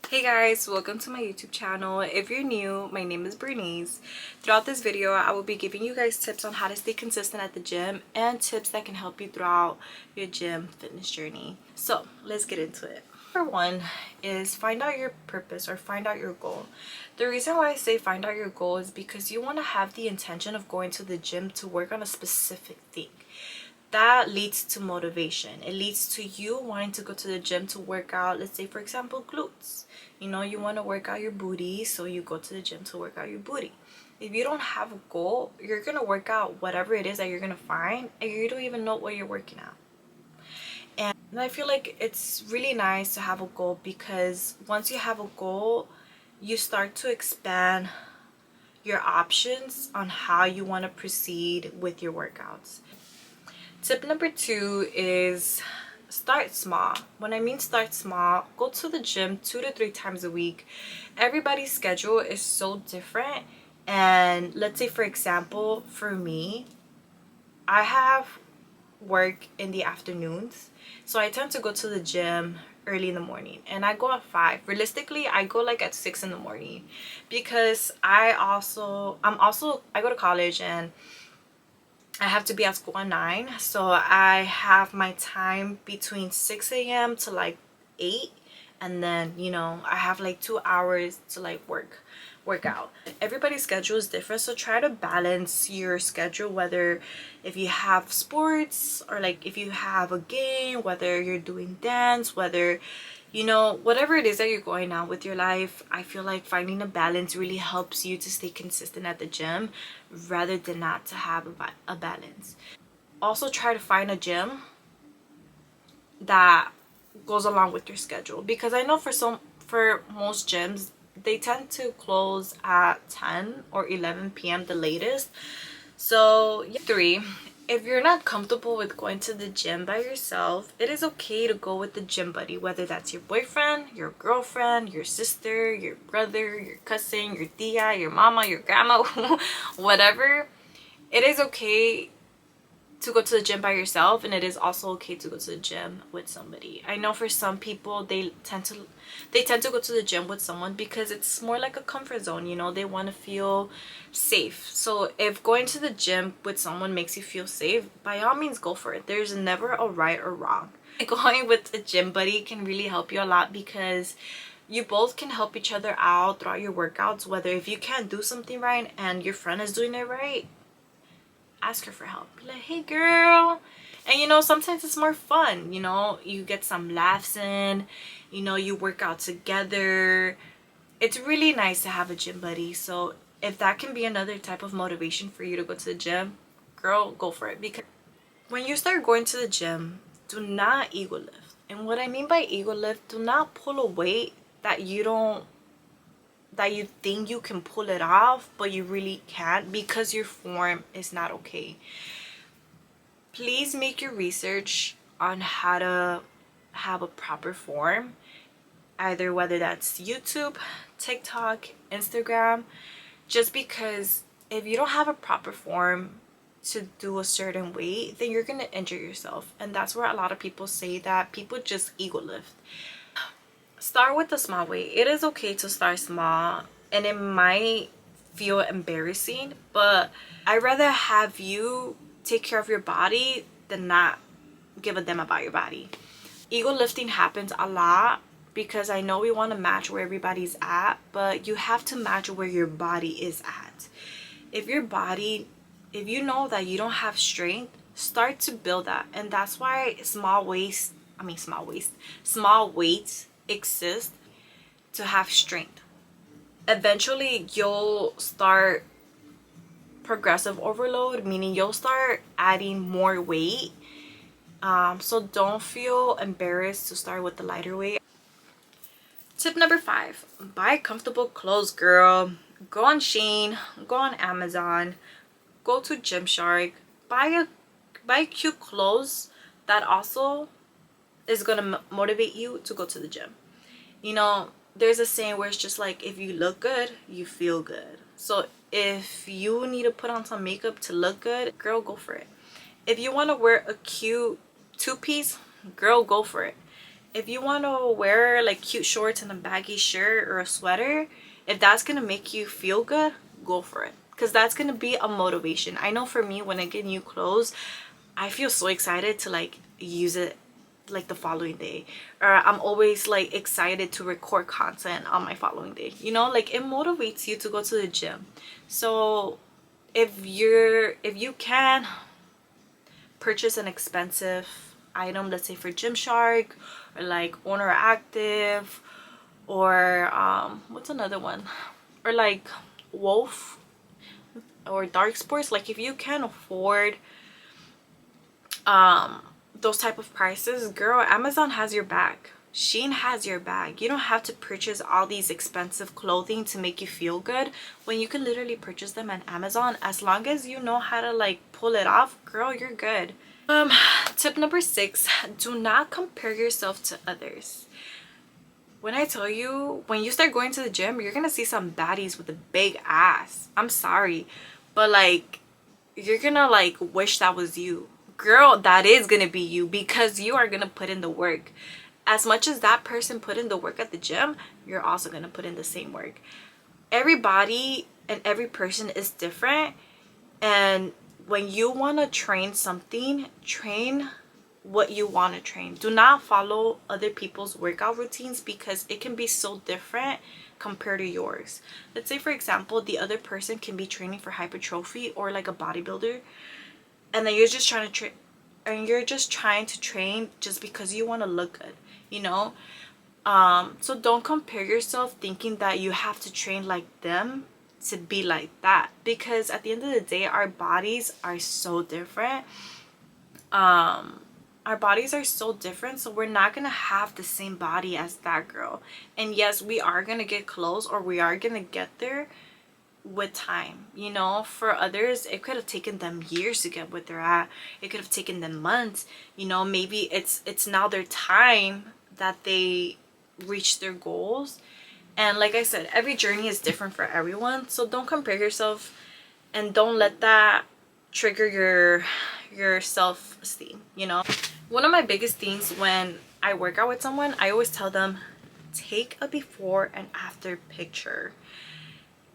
Hey guys, welcome to my YouTube channel. If you're new, my name is Berenice. Throughout this video, I will be giving you guys tips on how to stay consistent at the gym and tips that can help you throughout your gym fitness journey. So let's get into it. Number one is find out your purpose or find out your goal. The reason why I say find out your goal is because you want to have the intention of going to the gym to work on a specific thing. That leads to motivation. It leads to you wanting to go to the gym to work out, let's say for example glutes. You know, you want to work out your booty, so you go to the gym to work out your booty. If you don't have a goal, you're gonna work out whatever it is that you're gonna find and you don't even know what you're working at. And I feel like it's really nice to have a goal, because once you have a goal, you start to expand your options on how you want to proceed with your workouts. Tip number two is start small. When I mean start small, go to the gym 2 to 3 times a week. Everybody's schedule is so different, and let's say for example for me, I have work in the afternoons, so I tend to go to the gym early in the morning, and I go at 5. Realistically, I go like at 6 in the morning, because I go to college and I have to be at school at 9, so I have my time between 6 a.m. to like 8, and then I have like 2 hours to like work out. Everybody's schedule is different, so try to balance your schedule, whether if you have sports or like if you have a game, whether you're doing dance, whether whatever it is that you're going on with your life. I feel like finding a balance really helps you to stay consistent at the gym rather than not to have a balance. Also try to find a gym that goes along with your schedule, because I know for most gyms, they tend to close at 10 or 11 p.m. the latest. So yeah. 3, if you're not comfortable with going to the gym by yourself, it is okay to go with the gym buddy, whether that's your boyfriend, your girlfriend, your sister, your brother, your cousin, your tia, your mama, your grandma, whatever. It is okay to go to the gym by yourself, and it is also okay to go to the gym with somebody. I know for some people they tend to go to the gym with someone because it's more like a comfort zone. They want to feel safe. So if going to the gym with someone makes you feel safe, by all means go for it. There's never a right or wrong. Going with a gym buddy can really help you a lot, because you both can help each other out throughout your workouts. Whether if you can't do something right and your friend is doing it right, ask her for help. Be like, hey girl. And sometimes it's more fun. You get some laughs in, you work out together. It's really nice to have a gym buddy. So if that can be another type of motivation for you to go to the gym, girl, go for it. Because when you start going to the gym, do not ego lift. And what I mean by ego lift, do not pull a weight that you think you can pull it off, but you really can't, because your form is not okay. Please make your research on how to have a proper form, either whether that's YouTube, TikTok, Instagram, just because if you don't have a proper form to do a certain weight, then you're gonna injure yourself. And that's where a lot of people say that people just ego lift. Start with a small weight. It is okay to start small, and it might feel embarrassing, but I'd rather have you take care of your body than not give a damn about your body. Ego lifting happens a lot because I know we want to match where everybody's at, but you have to match where your body is at. If you know that you don't have strength, start to build that. And that's why small weights exist, to have strength. Eventually you'll start progressive overload, meaning you'll start adding more weight. So don't feel embarrassed to start with the lighter weight. Tip number 5, buy comfortable clothes, girl. Go on Shein, go on Amazon, go to Gymshark, buy cute clothes that also is gonna motivate you to go to the gym. There's a saying where it's just like, if you look good, you feel good. So if you need to put on some makeup to look good, girl, go for it. If you want to wear a cute 2-piece, girl, go for it. if you want to wear like cute shorts and a baggy shirt or a sweater, if that's gonna make you feel good, go for it, because that's gonna be a motivation. I know for me, when I get new clothes, I feel so excited to like use it like the following day, or I'm always like excited to record content on my following day, you know, like it motivates you to go to the gym. So if you can purchase an expensive item, let's say for Gymshark or like Owner Active, or what's another one, or like Wolf or Dark Sports, like if you can afford those type of prices, girl, Amazon has your back. Shein has your bag. You don't have to purchase all these expensive clothing to make you feel good when you can literally purchase them on Amazon. As long as you know how to like pull it off, girl, you're good. Tip number 6, do not compare yourself to others. When I tell you, when you start going to the gym, you're gonna see some baddies with a big ass. I'm sorry, but like, you're gonna like wish that was you. Girl, that is gonna be you, because you are gonna put in the work. As much as that person put in the work at the gym, you're also gonna put in the same work. Everybody and every person is different, and when you want to train something, train what you want to train. Do not follow other people's workout routines, because it can be so different compared to yours. Let's say, for example, the other person can be training for hypertrophy or like a bodybuilder, and then you're just trying to train, and you're just trying to train just because you want to look good, you know. So don't compare yourself thinking that you have to train like them to be like that, because at the end of the day, our bodies are so different. Our bodies are so different, so we're not gonna have the same body as that girl. And yes, we are gonna get close, or we are gonna get there with time, you know. For others, it could have taken them years to get what they're at. It could have taken them months, you know. Maybe it's now their time that they reach their goals. And like I said, every journey is different for everyone, so don't compare yourself, and don't let that trigger your self-esteem, you know. One of my biggest things when I work out with someone, I always tell them, take a before and after picture,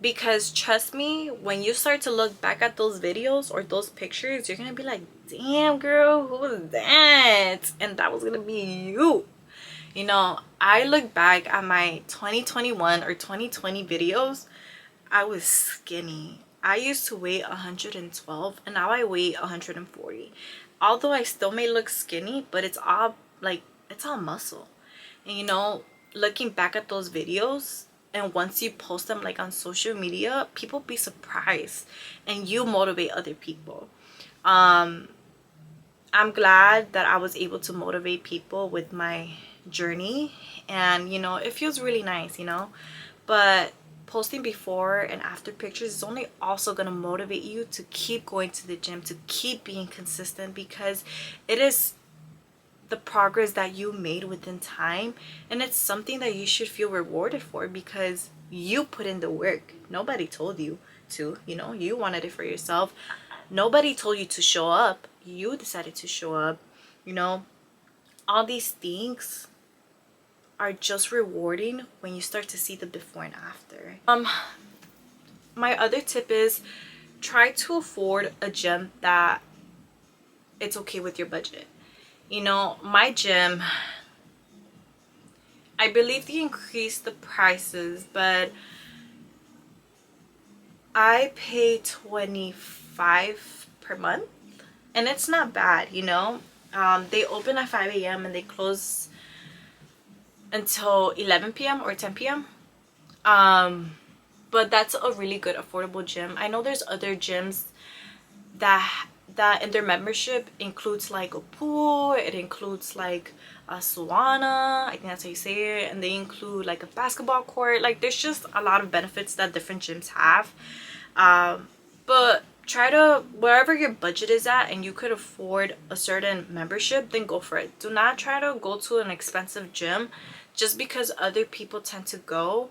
because trust me, when you start to look back at those videos or those pictures, you're gonna be like, damn girl, who was that? And that was gonna be you. You know, I look back at my 2021 or 2020 videos, I was skinny. I used to weigh 112 and now I weigh 140. Although I still may look skinny, but it's all like, it's all muscle. And you know, looking back at those videos, and once you post them like on social media, people be surprised and you motivate other people. I'm glad that I was able to motivate people with my journey, and you know, it feels really nice, you know. But posting before and after pictures is only also going to motivate you to keep going to the gym, to keep being consistent, because it is the progress that you made within time, and it's something that you should feel rewarded for, because you put in the work. Nobody told you to, you know, you wanted it for yourself. Nobody told you to show up, you decided to show up, you know. All these things are just rewarding when you start to see the before and after. My other tip is, try to afford a gym that it's okay with your budget. You know, my gym, I believe they increased the prices, but I pay $25 per month, and it's not bad, you know. They open at 5 a.m. and they close until 11 p.m. or 10 p.m. But that's a really good affordable gym. I know there's other gyms that in their membership includes like a pool, it includes like a sauna, I think that's how you say it, and they include like a basketball court. Like, there's just a lot of benefits that different gyms have. But try to, wherever your budget is at and you could afford a certain membership, then go for it. Do not try to go to an expensive gym just because other people tend to go.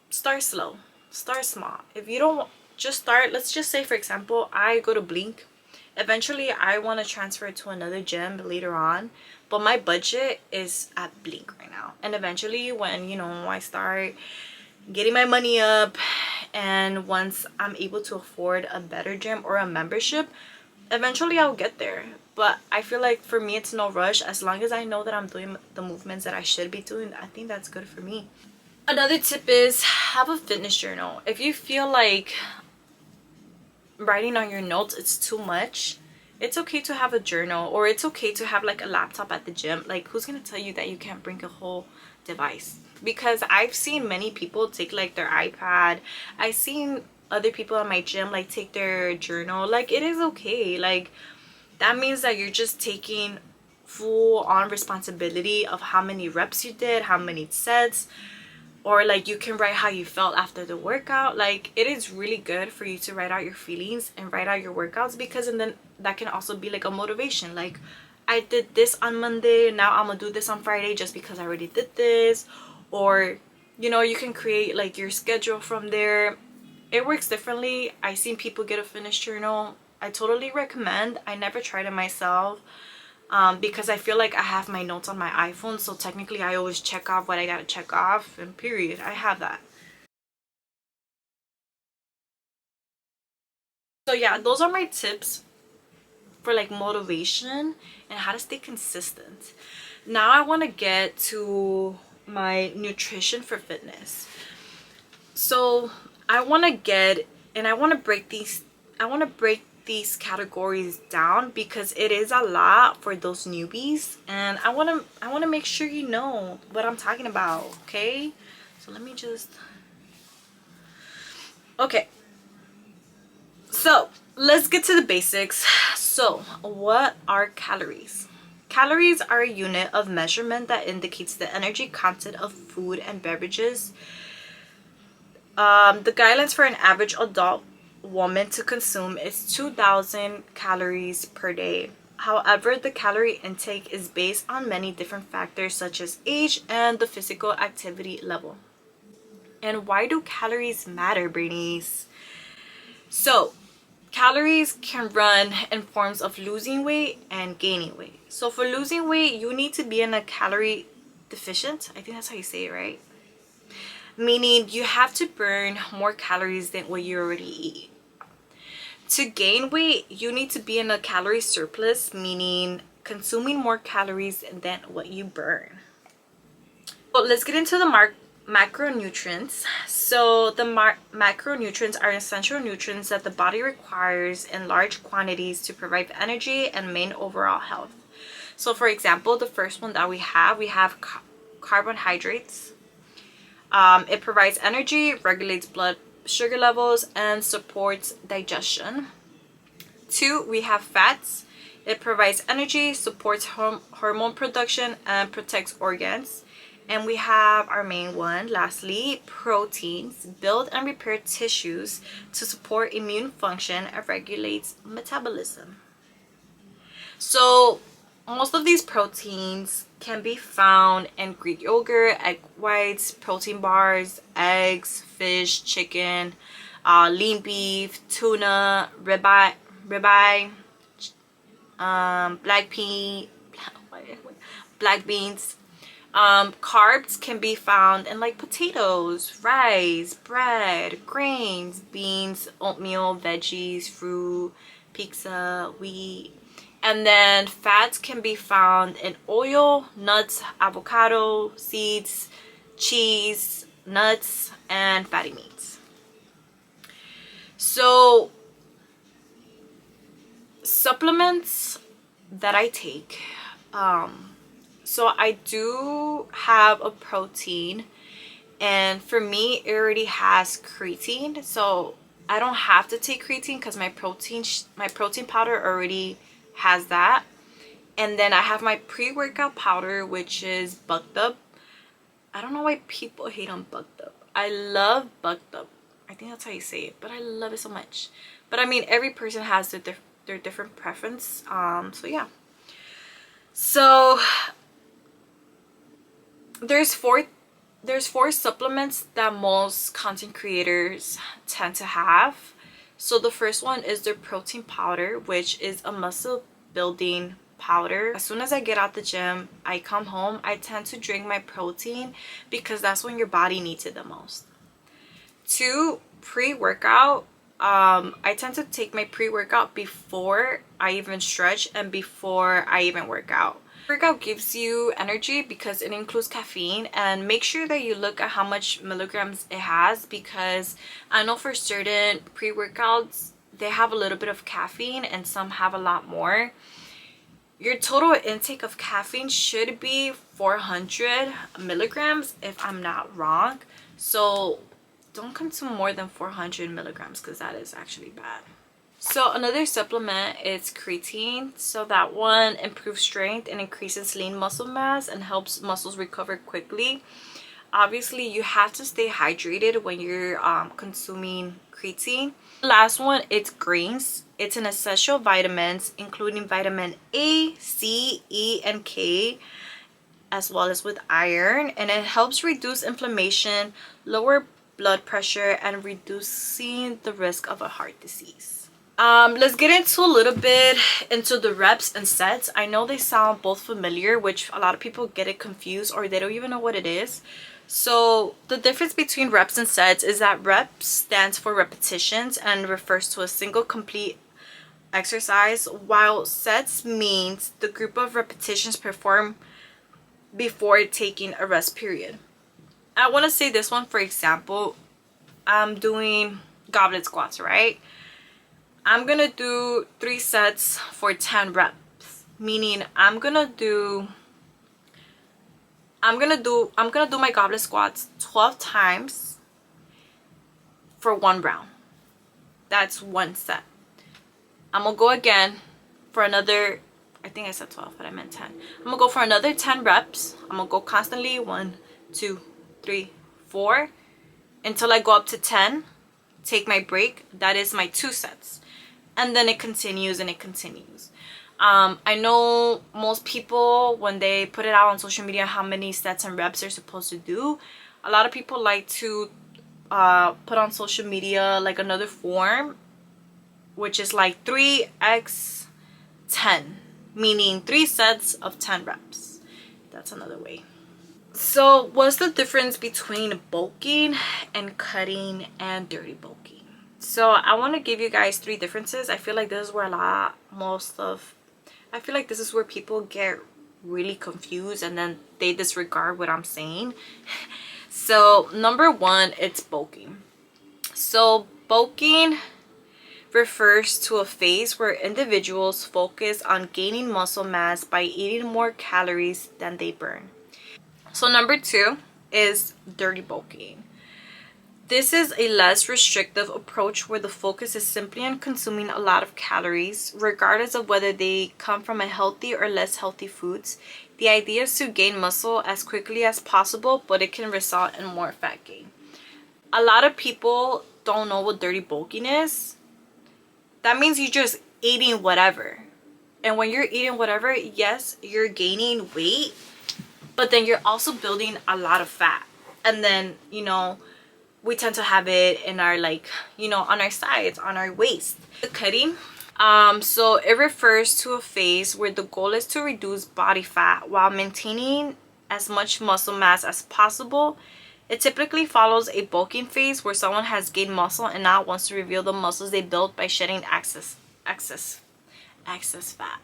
Start slow, start small. If you don't, just start. Let's just say, for example, I go to Blink. Eventually I want to transfer to another gym later on, but my budget is at blink right now. And eventually when, you know, I start getting my money up, and once I'm able to afford a better gym or a membership, eventually I'll get there. But I feel like for me it's no rush. As long as I know that I'm doing the movements that I should be doing, I think that's good for me. Another tip is have a fitness journal. If you feel like writing on your notes it's too much, it's okay to have a journal, or it's okay to have like a laptop at the gym. Like, who's gonna tell you that you can't bring a whole device? Because I've seen many people take like their iPad. I've seen other people at my gym like take their journal. Like, it is okay. Like, that means that you're just taking full on responsibility of how many reps you did, how many sets, or like you can write how you felt after the workout. Like, it is really good for you to write out your feelings and write out your workouts, because and then that can also be like a motivation. Like, I did this on Monday, now I'm gonna do this on Friday just because I already did this. Or, you know, you can create like your schedule from there. It works differently. I've seen people get a fitness journal. I totally recommend. I never tried it myself, because I feel like I have my notes on my iPhone, so technically I always check off what I gotta check off, and period, I have that. So yeah, those are my tips for like motivation and how to stay consistent. Now I want to get to my nutrition for fitness. So I want to get, and I want to break these categories down, because it is a lot for those newbies, and I want to make sure you know what I'm talking about. Okay, so let me just, okay, so let's get to the basics. So what are calories? Calories are a unit of measurement that indicates the energy content of food and beverages. The guidelines for an average adult woman to consume is 2,000 calories per day. However, the calorie intake is based on many different factors such as age and the physical activity level. And why do calories matter, Berenice? So, calories can run in forms of losing weight and gaining weight. So for losing weight, you need to be in a calorie deficient. I think that's how you say it, right? Meaning you have to burn more calories than what you already eat. To gain weight, you need to be in a calorie surplus, meaning consuming more calories than what you burn. Well, let's get into the macronutrients. So the macronutrients are essential nutrients that the body requires in large quantities to provide energy and maintain overall health. So for example, the first one that we have carbohydrates. It provides energy, regulates blood sugar levels, and supports digestion. 2, we have fats. It provides energy, supports hormone production, and protects organs. And we have our main one, lastly, proteins. Build and repair tissues to support immune function and regulates metabolism. So most of these proteins can be found in Greek yogurt, egg whites, protein bars, eggs, fish, chicken, lean beef, tuna, ribeye, black beans. Carbs can be found in like potatoes, rice, bread, grains, beans, oatmeal, veggies, fruit, pizza, wheat. And then fats can be found in oil, nuts, avocado, seeds, cheese, nuts, and fatty meats. So supplements that I take, so I do have a protein, and for me it already has creatine, so I don't have to take creatine because my protein powder already has that. And then I have my pre-workout powder, which is bucked up. I don't know why people hate on bucked up. I love bucked up. I think that's how you say it, but I love it so much. But I mean, every person has their different preference. So yeah. So there's four supplements that most content creators tend to have. So the first one is their protein powder, which is a muscle building powder. As soon as I get out the gym, I come home, I tend to drink my protein because that's when your body needs it the most. 2, pre-workout. I tend to take my pre-workout before I even stretch and before I even work out. Workout gives you energy because it includes caffeine, and make sure that you look at how much milligrams it has, because I know for certain pre-workouts they have a little bit of caffeine and some have a lot more. Your total intake of caffeine should be 400 milligrams if I'm not wrong, so don't consume more than 400 milligrams because that is actually bad. So another supplement is creatine. So that one improves strength and increases lean muscle mass and helps muscles recover quickly. Obviously, you have to stay hydrated when you're consuming creatine. The last one, it's greens. It's an essential vitamins, including vitamin A, C, E, and K, as well as with iron, and it helps reduce inflammation, lower blood pressure, and reducing the risk of a heart disease. Let's get into a little bit into the reps and sets. I know they sound both familiar, which a lot of people get it confused or they don't even know what it is. So the difference between reps and sets is that reps stands for repetitions and refers to a single complete exercise, while sets means the group of repetitions performed before taking a rest period. I want to say this one, for example, I'm doing goblet squats, right? I'm gonna do 3 sets for 10 reps, meaning I'm gonna do my goblet squats 12 times for 1 round. That's 1 set. I'm gonna go again for another, I think I said 12 but I meant 10. I'm gonna go for another 10 reps. I'm gonna go constantly 1, 2, 3, 4 until I go up to 10. Take my break. That is my 2 sets. And then it continues and it continues. I know most people, when they put it out on social media how many sets and reps they're supposed to do, a lot of people like to put on social media like another form, which is like 3x 10, meaning 3 sets of 10 reps. That's another way. So what's the difference between bulking and cutting and dirty bulking? So I want to give you guys 3 differences. I feel like this is where I feel like this is where people get really confused and then they disregard what I'm saying. So number 1, it's bulking. So bulking refers to a phase where individuals focus on gaining muscle mass by eating more calories than they burn. So number 2 is dirty bulking. This is a less restrictive approach where the focus is simply on consuming a lot of calories, regardless of whether they come from a healthy or less healthy foods. The idea is to gain muscle as quickly as possible, but it can result in more fat gain. A lot of people don't know what dirty bulking is. That means you're just eating whatever. And when you're eating whatever, yes, you're gaining weight, but then you're also building a lot of fat. And then, we tend to have it in our, on our sides, on our waist. The cutting, so it refers to a phase where the goal is to reduce body fat while maintaining as much muscle mass as possible. It typically follows a bulking phase where someone has gained muscle and now wants to reveal the muscles they built by shedding excess fat.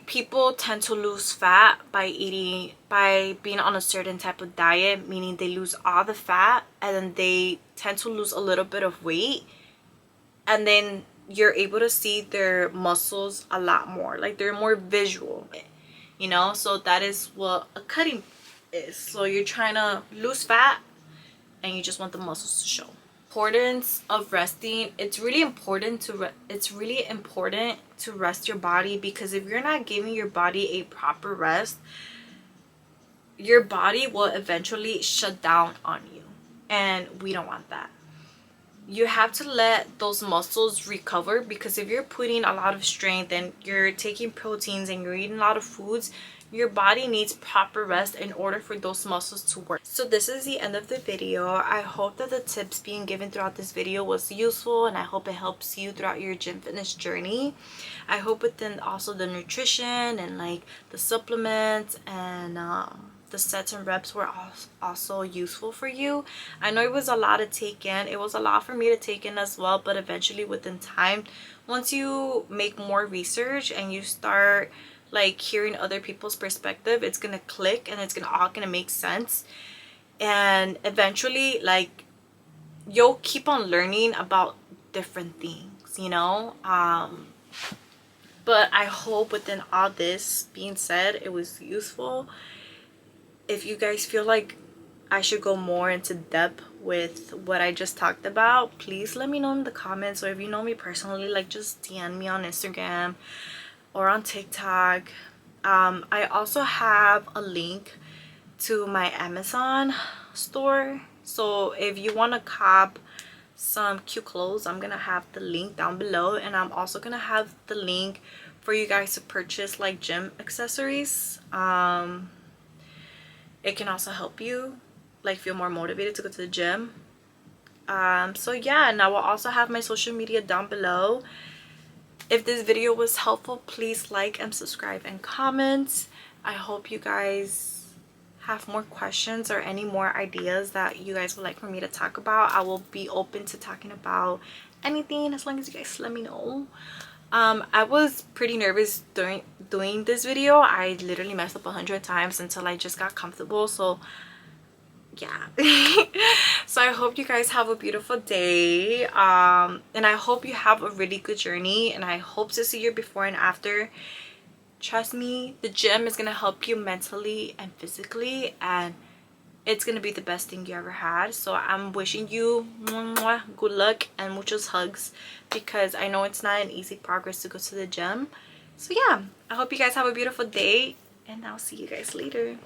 People tend to lose fat by being on a certain type of diet, meaning they lose all the fat and then they tend to lose a little bit of weight, and then you're able to see their muscles a lot more, like they're more visual, so that is what a cutting is. So you're trying to lose fat and you just want the muscles to show. Importance of resting, it's really important to rest your body, because if you're not giving your body a proper rest, your body will eventually shut down on you, and we don't want that. You have to let those muscles recover, because if you're putting a lot of strength and you're taking proteins and you're eating a lot of foods, your body needs proper rest in order for those muscles to work. So this is the end of the video. I hope that the tips being given throughout this video was useful, and I hope it helps you throughout your gym fitness journey. I hope within also the nutrition and like the supplements and the sets and reps were also useful for you. I know it was a lot to take in. It was a lot for me to take in as well, but eventually within time, once you make more research and you start like hearing other people's perspective, it's gonna click and it's all gonna make sense. And eventually, like, you'll keep on learning about different things, you know. But I hope within all this being said, it was useful. If you guys feel like I should go more into depth with what I just talked about, please let me know in the comments. Or if you know me personally, like, just DM me on Instagram or on TikTok. I also have a link to my Amazon store, so if you want to cop some cute clothes, I'm gonna have the link down below, and I'm also gonna have the link for you guys to purchase like gym accessories. It can also help you like feel more motivated to go to the gym. So yeah, and I will also have my social media down below. If this video was helpful, please like and subscribe and comment. I hope you guys have more questions or any more ideas that you guys would like for me to talk about. I will be open to talking about anything as long as you guys let me know. I was pretty nervous during doing this video. I literally messed up 100 times until I just got comfortable. So yeah. So I hope you guys have a beautiful day, and I hope you have a really good journey, and I hope to see your before and after. Trust me, the gym is gonna help you mentally and physically, and it's gonna be the best thing you ever had. So I'm wishing you good luck and muchos hugs, because I know it's not an easy progress to go to the gym. So yeah, I hope you guys have a beautiful day, and I'll see you guys later.